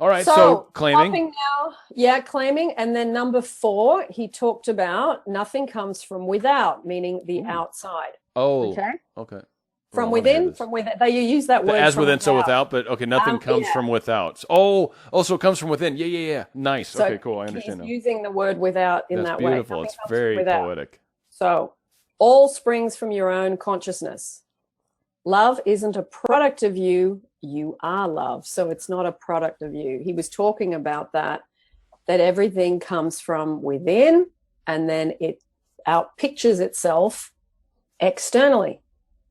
All right. So claiming. Now, yeah, claiming. And then number 4, he talked about nothing comes from without, meaning the outside. Oh, okay. Okay. From within, from within. They use that word as from within, without. so without, but okay, nothing comes from without. Oh, so it comes from within. Yeah. Nice. So okay, cool. I understand he's now. using the word without in That's that way. beautiful. It's very poetic. So all springs from your own consciousness. Love isn't a product of you. You are love. So it's not a product of you. He was talking about that everything comes from within and then it outpictures itself externally.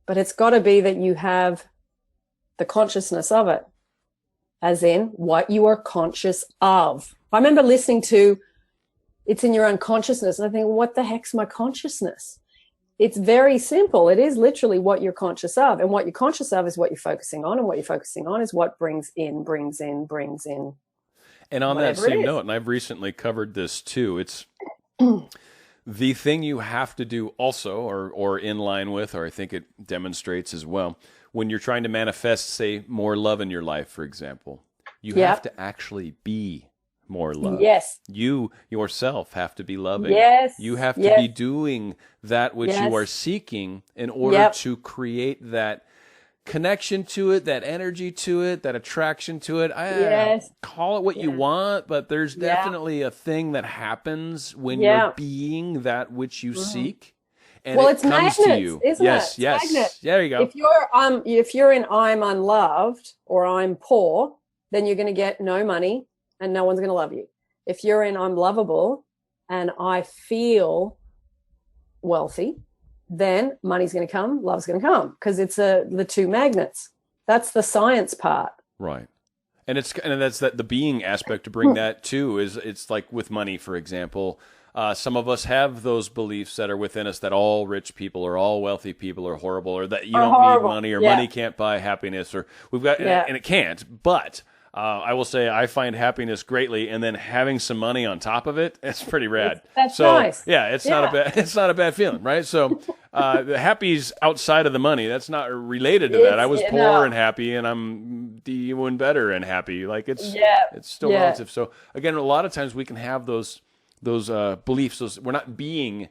But it's got to be that you have the consciousness of it, as in what you are conscious of. I remember listening to It's in Your Own Consciousness, and I think, what the heck's my consciousness? It's very simple. It is literally what you're conscious of, and what you're conscious of is what you're focusing on, and what you're focusing on is what brings in. And on that same note, and I've recently covered this too, it's the thing you have to do also, or in line with, or I think it demonstrates as well, when you're trying to manifest, say, more love in your life, for example, you have to actually be more love. Yes. You yourself have to be loving. Yes. You have to be doing that which you are seeking in order to create that connection to it, that energy to it, that attraction to it. Call it what you want, but there's definitely a thing that happens when you're being that which you seek, and it's comes magnets, to you. Isn't it? Yes. There you go. If you're in I'm unloved or I'm poor, then you're going to get no money and no one's going to love you. If you're in I'm lovable and I feel wealthy, then money's going to come, love's going to come, because it's the two magnets. That's the science part. Right. And that's the being aspect to bring that too. It's like with money, for example. Some of us have those beliefs that are within us that all rich people or all wealthy people are horrible, or that you don't need money, or money can't buy happiness, or we've got, and it can't. But I will say I find happiness greatly, and then having some money on top of it, it's pretty rad. That's nice. Yeah, it's not a bad feeling, right? So the happy's outside of the money. That's not related to that. I was poor and happy, and I'm even better and happy. Like it's still relative. So again, a lot of times we can have those beliefs. We're not being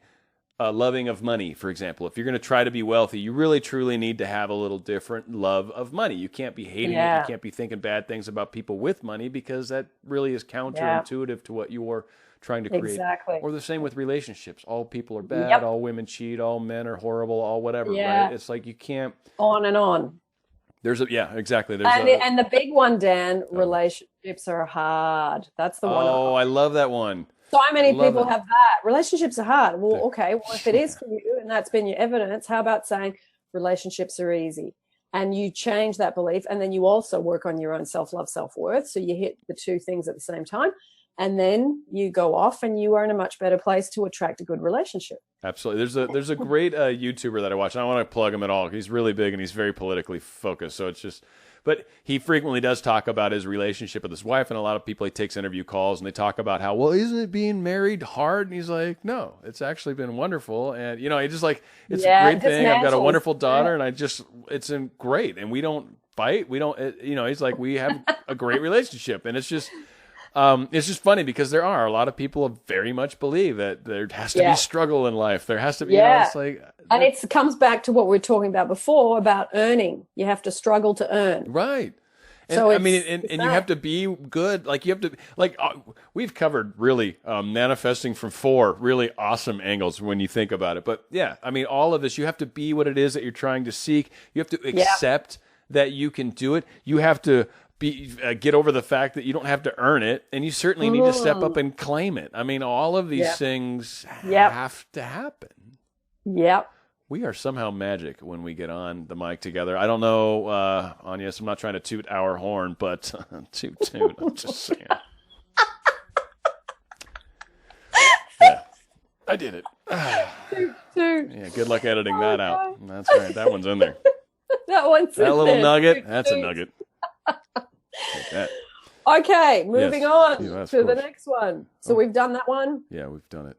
loving of money, for example. If you're going to try to be wealthy, you really truly need to have a little different love of money. You can't be hating it. You can't be thinking bad things about people with money, because that really is counterintuitive to what you are trying to create. Exactly. Or the same with relationships. All people are bad. All women cheat. All men are horrible. All whatever. Right? It's like you can't. On and on. Exactly. And the big one, Dan, relationships are hard. That's the one. Oh, I love that one. So many people have that. Relationships are hard. Well, okay. Well, if it is for you and that's been your evidence, how about saying relationships are easy? And you change that belief, and then you also work on your own self-love, self-worth. So you hit the two things at the same time, and then you go off and you are in a much better place to attract a good relationship. Absolutely. There's a great YouTuber that I watch. I don't want to plug him at all. He's really big and he's very politically focused. So it's just... But he frequently does talk about his relationship with his wife, and a lot of people, he takes interview calls and they talk about how, well, isn't it being married hard? And he's like, no, it's actually been wonderful. And, he just like, it's a great thing. I've got a wonderful daughter and it's great. And we don't fight. We don't, he's like, we have a great relationship. And it's just funny because there are a lot of people who very much believe that there has to be struggle in life. There has to be, it's like. And it comes back to what we were talking about before about earning. You have to struggle to earn. Right. And, so and you have to be good. Like you have to, we've covered really manifesting from 4 really awesome angles when you think about it. But yeah, all of this, you have to be what it is that you're trying to seek. You have to accept that you can do it. You have to get over the fact that you don't have to earn it, and you certainly need to step up and claim it. all of these things have to happen. Yep. We are somehow magic when we get on the mic together. I don't know, Anya, so I'm not trying to toot our horn, but toot, I'm just saying. Yeah, I did it. Toot. Yeah, good luck editing that out. That's right, that one's in there. That little nugget, that's a nugget. Take that. Okay, moving on Yes, to the next one. So we've done that one. Yeah, we've done it.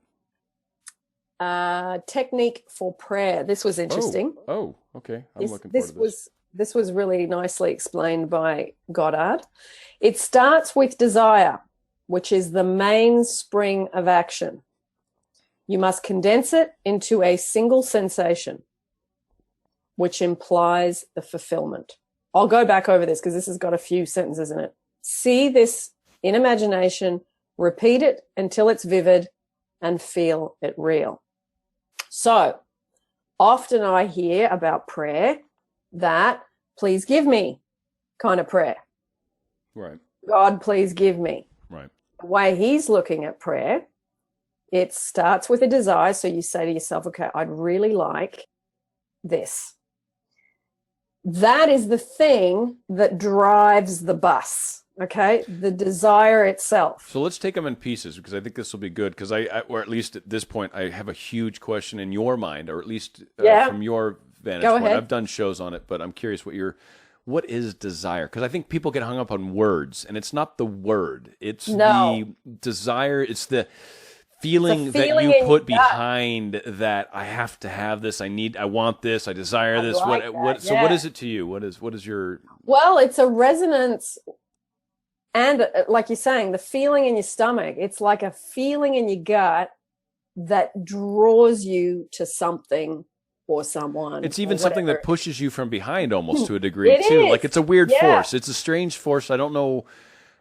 Technique for prayer. This was interesting. Oh, okay. I'm looking forward to this. This was This was really nicely explained by Goddard. It starts with desire, which is the mainspring of action. You must condense it into a single sensation, which implies the fulfillment. I'll go back over this because this has got a few sentences in it. See this in imagination, repeat it until it's vivid, and feel it real. So often I hear about prayer, that please give me kind of prayer. Right. God, please give me. Right. The way he's looking at prayer, it starts with a desire. So you say to yourself, okay, I'd really like this. That is the thing that drives the bus, okay? The desire itself. So let's take them in pieces, because I think this will be good, because or at least at this point, I have a huge question in your mind, or at least from your vantage point. Ahead. I've done shows on it, but I'm curious what is desire? Because I think people get hung up on words, and it's not the word. It's the desire. It's the feeling that you put behind that. I have to have this. I want this. I desire this. So what is it to you? What is your? Well, it's a resonance, and like you're saying, the feeling in your stomach. It's like a feeling in your gut that draws you to something or someone. It's even something that pushes you from behind almost to a degree too. Is. Like it's a weird force. It's a strange force. I don't know.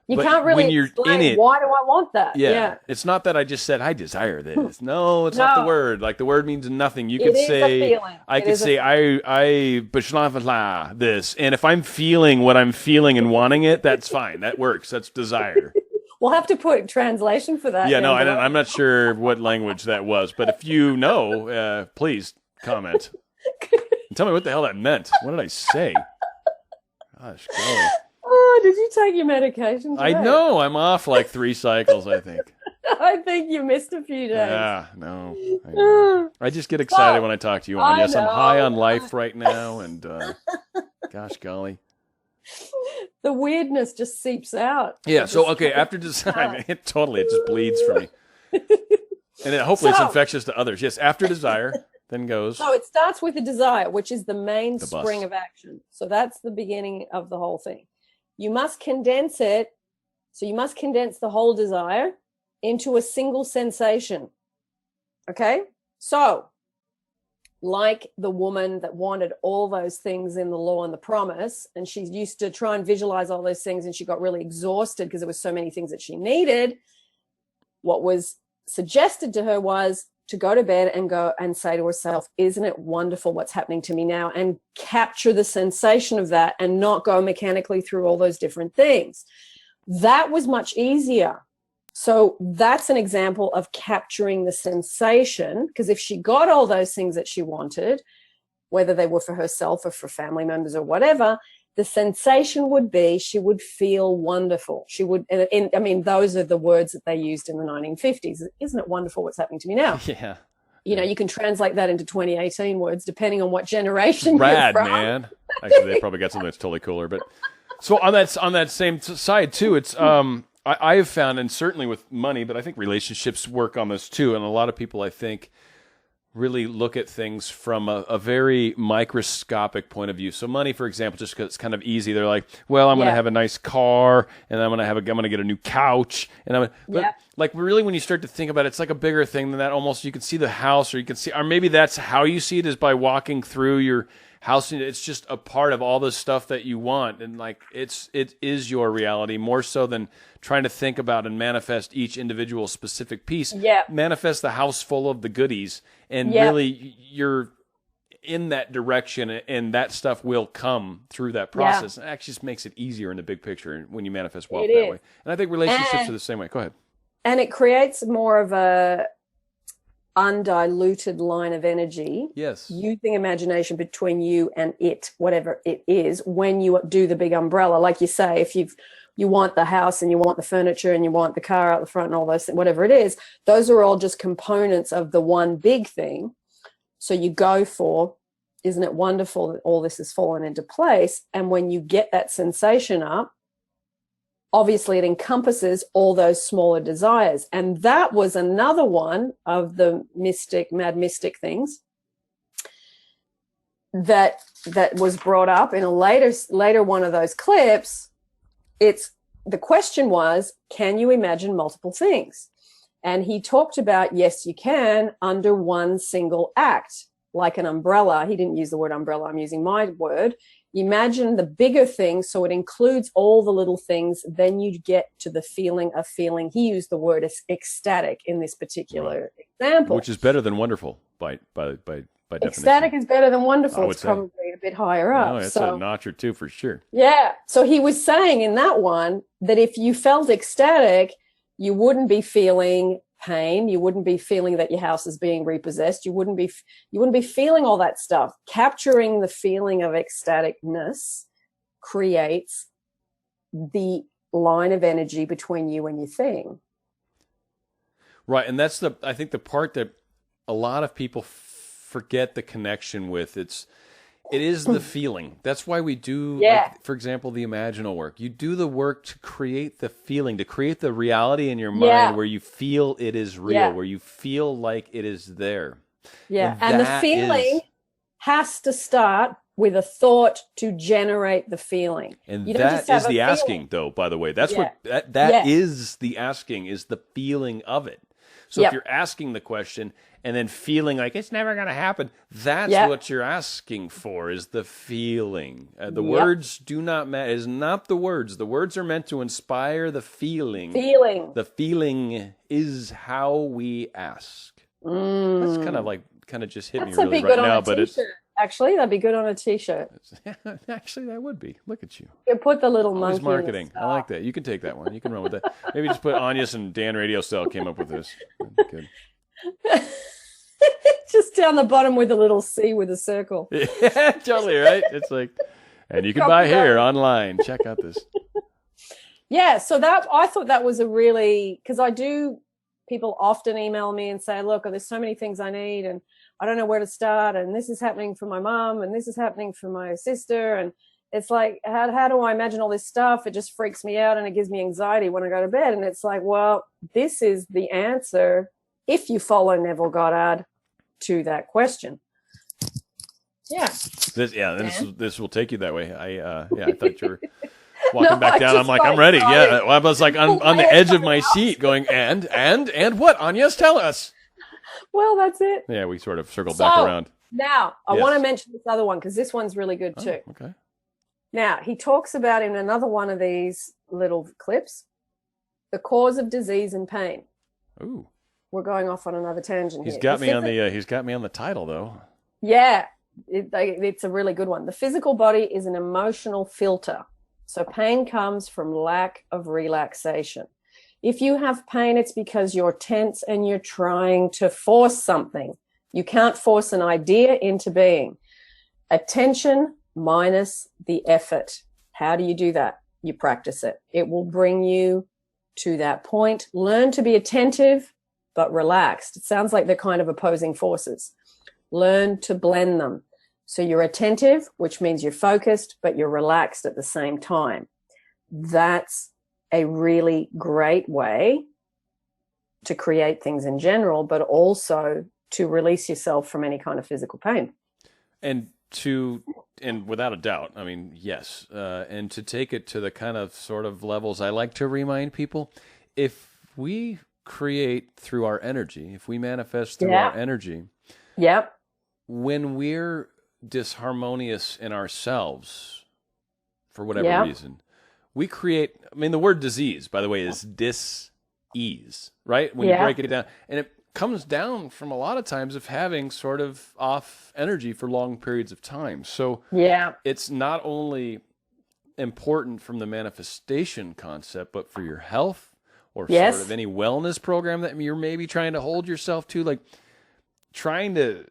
You can't really when you're explain in it, why do I want that? Yeah. It's not that I just said, I desire this. No, it's not the word. Like the word means nothing. You could say, I could say, I blah, this. And if I'm feeling what I'm feeling and wanting it, that's fine. That works. That's desire. We'll have to put translation for that. Yeah, no, I'm not sure what language that was. But if you know, please comment. And tell me what the hell that meant. What did I say? Gosh, golly. Oh, did you take your medication today? I know. I'm off like 3 cycles, I think. I think you missed a few days. Yeah, no. I just get excited when I talk to you, Anya. Yes, I'm high on life right now, and gosh golly. The weirdness just seeps out. Yeah, so, okay, after desire, it just bleeds from me. And then hopefully it's infectious to others. Yes, after desire, then goes. So it starts with a desire, which is the mainspring of action. So that's the beginning of the whole thing. You must condense it. So you must condense the whole desire into a single sensation. Okay? So, like the woman that wanted all those things in the law and the promise, and she used to try and visualize all those things, and she got really exhausted because there were so many things that she needed. What was suggested to her was to go to bed and go and say to herself, isn't it wonderful what's happening to me now? And capture the sensation of that and not go mechanically through all those different things. That was much easier. So that's an example of capturing the sensation, because if she got all those things that she wanted, whether they were for herself or for family members or whatever, the sensation would be she would feel wonderful. She would, I mean, those are the words that they used in the 1950s. Isn't it wonderful what's happening to me now? Yeah. You know, you can translate that into 2018 words depending on what generation Rad, you're from. Man. Actually, they probably got something that's totally cooler. But so on that same side too, it's I have found, and certainly with money, but I think relationships work on this too. And a lot of people, I think, really look at things from a very microscopic point of view. So money, for example, just because it's kind of easy, they're like, well, I'm going to have a nice car, and I'm going to get a new couch, and but like really when you start to think about it, it's like a bigger thing than that. Almost you can see the house, or you can see, or maybe that's how you see it, is by walking through your house. It's just a part of all the stuff that you want, and like it is your reality more so than trying to think about and manifest each individual specific piece. Manifest the house full of the goodies, and really you're in that direction, and that stuff will come through that process. It actually just makes it easier in the big picture when you manifest wealth that way. And I think relationships are the same way. Go ahead. And it creates more of a undiluted line of energy. Yes. Using imagination between you and it, whatever it is, when you do the big umbrella. Like you say, if you want the house and you want the furniture and you want the car out the front and all those things, whatever it is, those are all just components of the one big thing. So you go for, isn't it wonderful that all this has fallen into place? And when you get that sensation up, obviously it encompasses all those smaller desires. And that was another one of the mad mystic things. that was brought up in a later one of those clips. The question was, can you imagine multiple things? And he talked about, yes, you can, under one single act, like an umbrella. He didn't use the word umbrella. I'm using my word. Imagine the bigger thing, so it includes all the little things. Then you get to the feeling of feeling. He used the word ecstatic in this particular example, which is better than wonderful by definition. Ecstatic is better than wonderful. It's probably a bit higher up. No, it's a notch or two for sure. Yeah. So he was saying in that one that if you felt ecstatic, you wouldn't be feeling pain. You wouldn't be feeling that your house is being repossessed. You wouldn't be feeling all that stuff. Capturing the feeling of ecstaticness creates the line of energy between you and your thing. Right. And that's I think the part that a lot of people forget the connection with. It is the feeling. That's why we do, like, for example, the imaginal work. You do the work to create the feeling, to create the reality in your mind where you feel it is real, where you feel like it is there. Yeah. And the feeling has to start with a thought to generate the feeling. And that is the asking, though, by the way. That's what that is the asking, is the feeling of it. So if you're asking the question and then feeling like it's never going to happen, that's what you're asking for, is the feeling. The words do not matter. It is not the words. The words are meant to inspire the feeling. The feeling is how we ask. That's kind of just hit me really right now. But it's actually, that'd be good on a T-shirt. Actually, that would be. Look at you. You put the little monkey. Marketing. I like that. You can take that one. You can run with that. Maybe just put Agnes and Dan RadioStyle came up with this. Good. Just down the bottom with a little C with a circle. Yeah, totally, right? It's like, and you can buy here online. Check out this. Yeah, so I thought that was a really, because people often email me and say, look, there's so many things I need and I don't know where to start, and this is happening for my mom and this is happening for my sister, and it's like, how do I imagine all this stuff? It just freaks me out and it gives me anxiety when I go to bed. And it's like, well, this is the answer if you follow Neville Goddard to that question. Yeah. This will take you that way. I thought you were walking back down. I'm like, I'm ready. Yeah, I was like on the edge of my seat, going, and what? Agnes, tell us. Well, that's it. Yeah, we sort of circled back around. Now I want to mention this other one because this one's really good too. Okay. Now he talks about in another one of these little clips the cause of disease and pain. Ooh. We're going off on another tangent here. He's got me on the title though. Yeah, it's a really good one. The physical body is an emotional filter. So pain comes from lack of relaxation. If you have pain, it's because you're tense and you're trying to force something. You can't force an idea into being. Attention minus the effort. How do you do that? You practice it. It will bring you to that point. Learn to be attentive but relaxed. It sounds like they're kind of opposing forces. Learn to blend them. So you're attentive, which means you're focused, but you're relaxed at the same time. That's a really great way to create things in general, but also to release yourself from any kind of physical pain. And without a doubt, I mean, yes. And to take it to the kind of sort of levels I like to remind people, if we create through our energy, if we manifest through our energy, when we're disharmonious in ourselves for whatever reason, we create, I mean, the word disease, by the way, is dis-ease, right? When you break it down. And it comes down from a lot of times of having sort of off energy for long periods of time. So it's not only important from the manifestation concept, but for your health or sort of any wellness program that you're maybe trying to hold yourself to, like trying to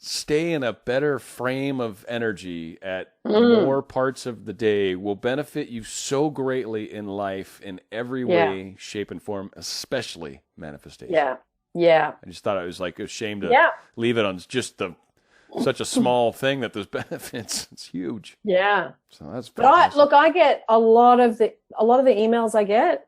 stay in a better frame of energy at more parts of the day will benefit you so greatly in life in every way, shape, and form, especially manifestation. I just thought it was like a shame to leave it on just such a small thing that there's benefits. It's huge. Yeah. So that's fantastic. But I get a lot of the emails I get,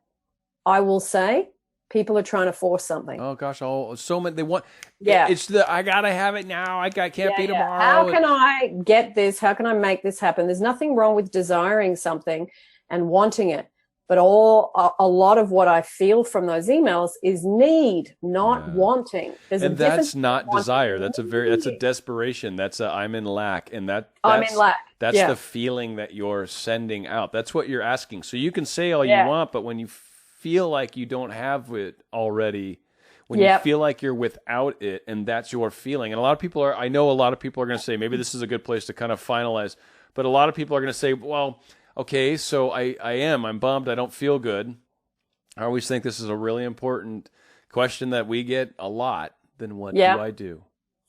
I will say, People are trying to force something. Oh gosh, so many they want. Yeah, it's I gotta have it now. I can't be tomorrow. How can I get this? How can I make this happen? There's nothing wrong with desiring something and wanting it, but a lot of what I feel from those emails is need, not wanting. And that's not desire. That's a desperation. That's I'm in lack, and I'm in lack. That's the feeling that you're sending out. That's what you're asking. So you can say all you want, but when you feel like you don't have it already, when you feel like you're without it, and that's your feeling. And I know a lot of people are going to say, maybe this is a good place to kind of finalize, but a lot of people are going to say, well, okay, so I'm bummed, I don't feel good. I always think this is a really important question that we get a lot. Then what do I do?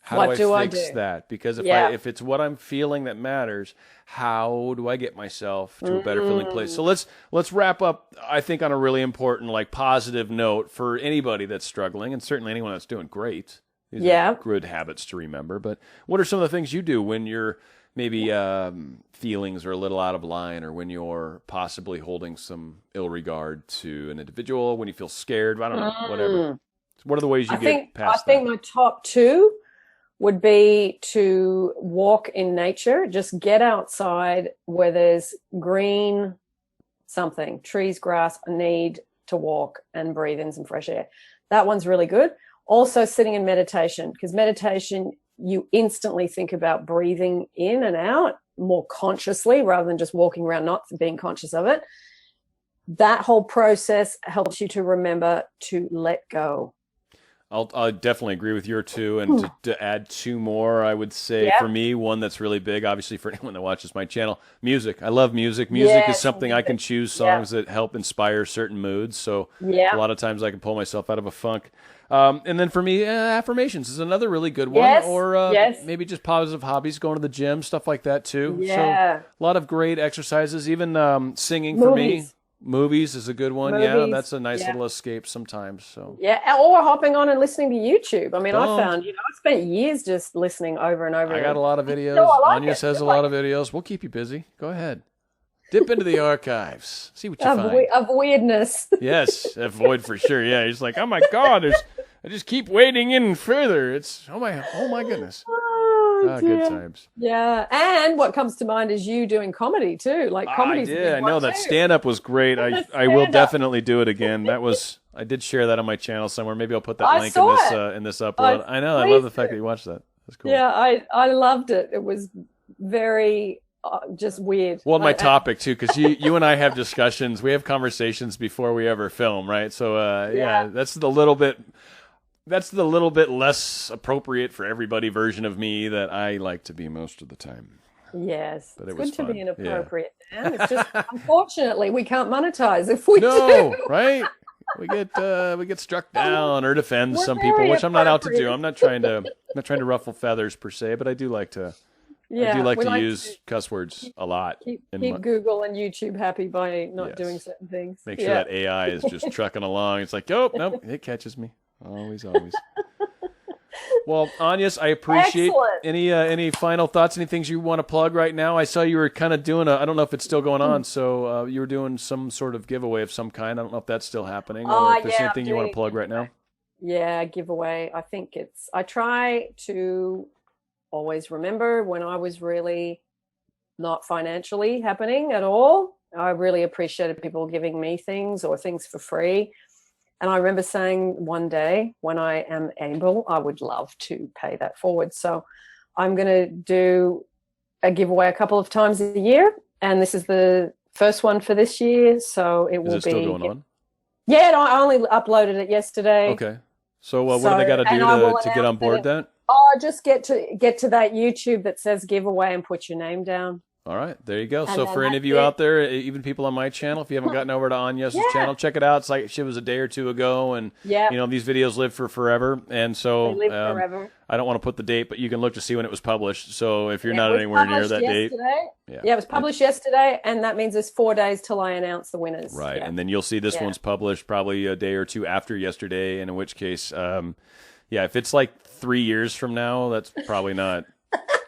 How do I fix that? Because if it's what I'm feeling that matters, how do I get myself to a better feeling place? So let's wrap up, I think, on a really important, like, positive note for anybody that's struggling, and certainly anyone that's doing great. These are good habits to remember. But what are some of the things you do when you're maybe feelings are a little out of line, or when you're possibly holding some ill regard to an individual, when you feel scared? I don't know, whatever. What are the ways you get past that? I think my top two would be to walk in nature. Just get outside where there's green something, trees, grass. I need to walk and breathe in some fresh air. That one's really good. Also sitting in meditation, because meditation, you instantly think about breathing in and out more consciously rather than just walking around not being conscious of it. That whole process helps you to remember to let go. I'll definitely agree with your two, and to add two more, I would say for me, one that's really big, obviously for anyone that watches my channel, music. I love music. Music is something I can choose songs that help inspire certain moods. So a lot of times I can pull myself out of a funk. And then for me, affirmations is another really good one, or maybe just positive hobbies, going to the gym, stuff like that too. So a lot of great exercises, even singing for me. Movies is a good one. Yeah, that's a nice little escape sometimes. So or hopping on and listening to YouTube. I mean, I found, I spent years just listening over and over. I got a lot of videos. Anya has a lot of videos. We'll keep you busy. Go ahead. Dip into the archives. See what you find. Of weirdness. Yes, avoid for sure. Yeah, he's like, oh my God, I just keep wading in further. It's oh my goodness. Good times. Yeah, and what comes to mind is you doing comedy too. Like comedy. I know that stand-up was great. I will definitely do it again. I did share that on my channel somewhere. Maybe I'll put that link in this upload. I know. I love the fact that you watched that. That's cool. Yeah, I loved it. It was very just weird. Well, my topic too, because you and I have discussions. We have conversations before we ever film, right? So that's the little bit less appropriate for everybody version of me that I like to be most of the time. Yes, but it's good to be inappropriate. Yeah. It's just unfortunately we can't monetize if we do. Right? We get struck down or defend some people, which I'm not out to do. I'm not trying to ruffle feathers per se, but I do like to. I do like to use cuss words a lot. Keep Google and YouTube happy by not doing certain things. Make sure that AI is just trucking along. It's like, oh, nope, it catches me. Always. Well, Agnes, I appreciate any final thoughts, any things you want to plug right now? I saw you were kind of doing I don't know if it's still going on, so you were doing some sort of giveaway of some kind. I don't know if that's still happening, or if there's anything you want to plug right now. Yeah, giveaway. I think I try to always remember when I was really not financially happening at all. I really appreciated people giving me things or things for free. And I remember saying one day, when I am able, I would love to pay that forward. So I'm going to do a giveaway a couple of times a year. And this is the first one for this year. So it will be. Is it still going on? Yeah, no, I only uploaded it yesterday. Okay. So what do they got to do to get on board then? Just get to that YouTube that says giveaway and put your name down. All right, there you go. So for any of you out there, even people on my channel, if you haven't gotten over to Agnes' channel, check it out. It's like she was a day or two ago, and these videos live for forever. And so they live forever. I don't want to put the date, but you can look to see when it was published. So if you're not anywhere near that date. It was published yesterday, and that means there's 4 days till I announce the winners. Right, and then you'll see this one's published probably a day or two after yesterday, and in which case, if it's like 3 years from now, that's probably not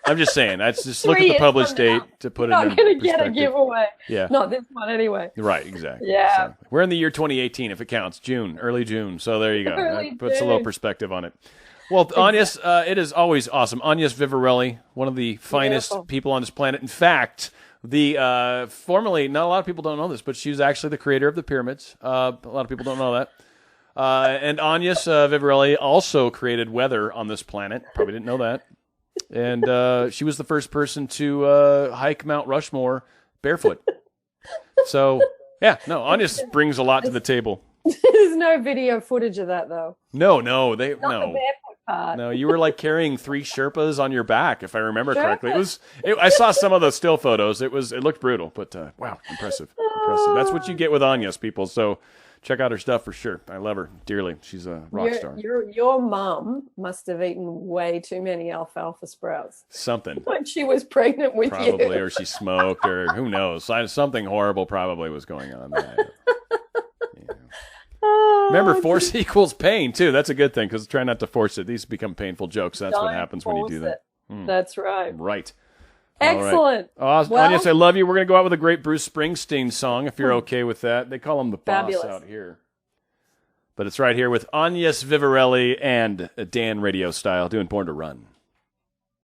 I'm just saying. Let's just look 3 at the years published from date now, to put you're it in not going to perspective. get a giveaway. Yeah. Not this one anyway. Right, exactly. Yeah. Exactly. We're in the year 2018, if it counts. Early June. So there you go. That puts a little perspective on it. Well, Agnes, it is always awesome. Agnes Vivarelli, one of the finest people on this planet. In fact, formerly, not a lot of people don't know this, but she was actually the creator of the pyramids. A lot of people don't know that. And Agnes Vivarelli also created weather on this planet. Probably didn't know that. And she was the first person to hike Mount Rushmore barefoot. So, yeah, no, Agnes brings a lot to the table. There's no video footage of that, though. No, Not the barefoot part. No, you were like carrying 3 Sherpas on your back, if I remember correctly. I saw some of the still photos. It looked brutal, but wow, impressive. That's what you get with Agnes, people. So check out her stuff for sure. I love her dearly. She's a rock star. Your mom must have eaten way too many alfalfa sprouts. Something. When she was pregnant with you. Probably, or she smoked, or who knows. Something horrible probably was going on. Remember, force equals pain, too. That's a good thing, because try not to force it. These become painful jokes. That's what happens when you do that. That's right. Right. Excellent. Right. Agnes, I love you. We're going to go out with a great Bruce Springsteen song, if you're okay with that. They call him the boss out here. But it's right here with Agnes Vivarelli and Dan RadioStyle doing Born to Run.